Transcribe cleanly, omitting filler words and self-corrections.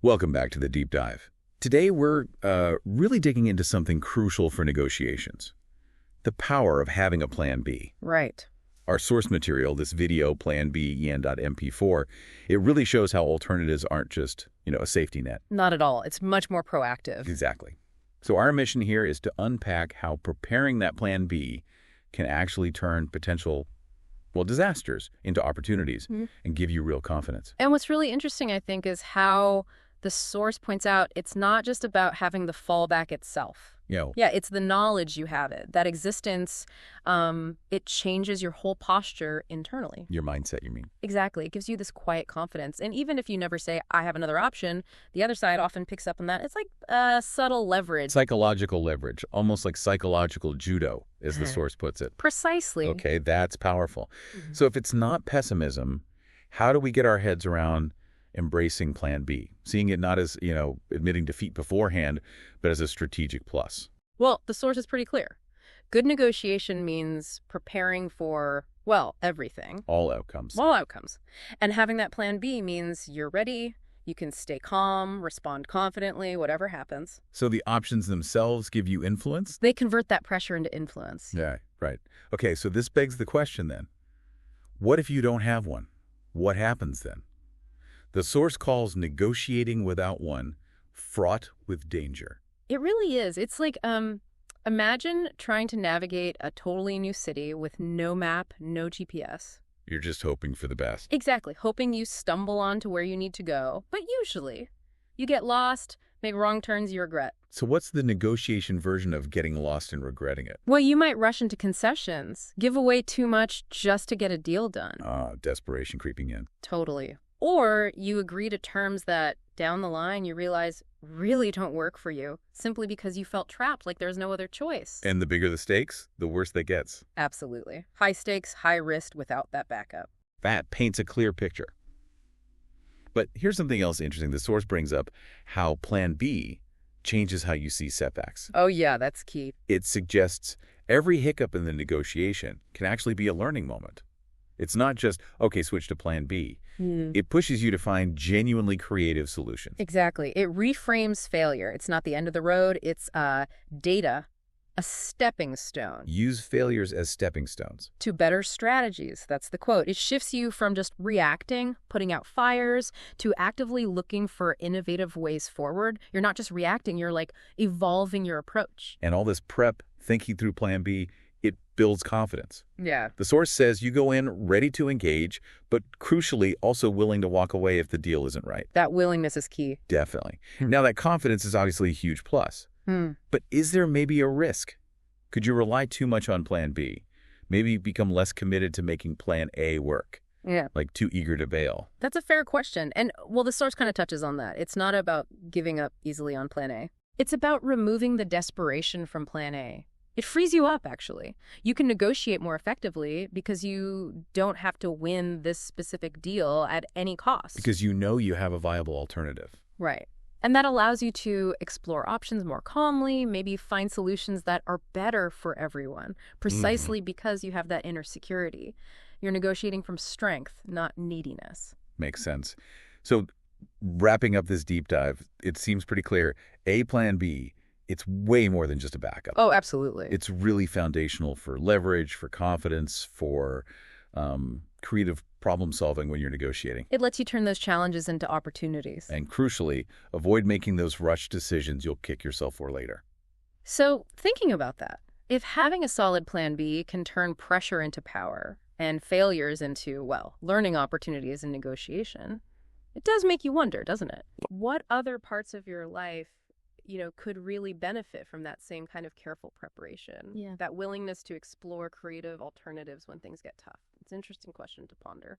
Welcome back to the deep dive. Today we're really digging into something crucial for negotiations. The power of having a plan B. Right. Our source material, this video, Plan B, en.mp4, it really shows how alternatives aren't just, a safety net. Not at all. It's much more proactive. Exactly. So our mission here is to unpack how preparing that plan B can actually turn potential, disasters into opportunities and give you real confidence. And what's really interesting, I think, is how the source points out it's not just about having the fallback itself. Yeah, it's the knowledge you have it. That existence, it changes your whole posture internally. Your mindset, you mean? Exactly. It gives you this quiet confidence. And even if you never say, I have another option, the other side often picks up on that. It's like subtle leverage. Psychological leverage, almost like psychological judo, as the source puts it. Precisely. Okay, that's powerful. So if it's not pessimism, how do we get our heads around embracing Plan B, seeing it not as, admitting defeat beforehand, but as a strategic plus? Well, the source is pretty clear. Good negotiation means preparing for, everything. All outcomes. All outcomes. And having that plan B means you're ready, you can stay calm, respond confidently, whatever happens. So the options themselves give you influence? They convert that pressure into influence. Yeah, right. Okay, so this begs the question then. What if you don't have one? What happens then? The source calls negotiating without one fraught with danger. It really is. It's like, imagine trying to navigate a totally new city with no map, no GPS. You're just hoping for the best. Exactly. Hoping you stumble on to where you need to go. But usually, you get lost, make wrong turns you regret. So what's the negotiation version of getting lost and regretting it? Well, you might rush into concessions, give away too much just to get a deal done. Desperation creeping in. Totally. Or you agree to terms that, down the line, you realize really don't work for you, simply because you felt trapped, like there's no other choice. And the bigger the stakes, the worse that gets. Absolutely. High stakes, high risk without that backup. That paints a clear picture. But here's something else interesting. The source brings up how Plan B changes how you see setbacks. Oh yeah, that's key. It suggests every hiccup in the negotiation can actually be a learning moment. It's not just, okay, switch to Plan B. It pushes you to find genuinely creative solutions. Exactly. It reframes failure. It's not the end of the road. It's data, a stepping stone. Use failures as stepping stones. To better strategies. That's the quote. It shifts you from just reacting, putting out fires, to actively looking for innovative ways forward. You're not just reacting, you're like evolving your approach. And all this prep, thinking through Plan B, it builds confidence. Yeah. The source says you go in ready to engage, but crucially also willing to walk away if the deal isn't right. That willingness is key. Definitely. Now, that confidence is obviously a huge plus. But is there maybe a risk? Could you rely too much on Plan B? Maybe become less committed to making Plan A work? Yeah. Like too eager to bail? That's a fair question. And, the source kind of touches on that. It's not about giving up easily on Plan A. It's about removing the desperation from Plan A. It frees you up, actually. You can negotiate more effectively because you don't have to win this specific deal at any cost. Because you know you have a viable alternative. Right. And that allows you to explore options more calmly, maybe find solutions that are better for everyone, precisely because you have that inner security. You're negotiating from strength, not neediness. Makes sense. So wrapping up this deep dive, it seems pretty clear. A Plan B, it's way more than just a backup. Oh, absolutely. It's really foundational for leverage, for confidence, for creative problem solving when you're negotiating. It lets you turn those challenges into opportunities. And crucially, avoid making those rushed decisions you'll kick yourself for later. So thinking about that, if having a solid Plan B can turn pressure into power and failures into, learning opportunities in negotiation, it does make you wonder, doesn't it? What other parts of your life could really benefit from that same kind of careful preparation, that willingness to explore creative alternatives when things get tough? It's an interesting question to ponder.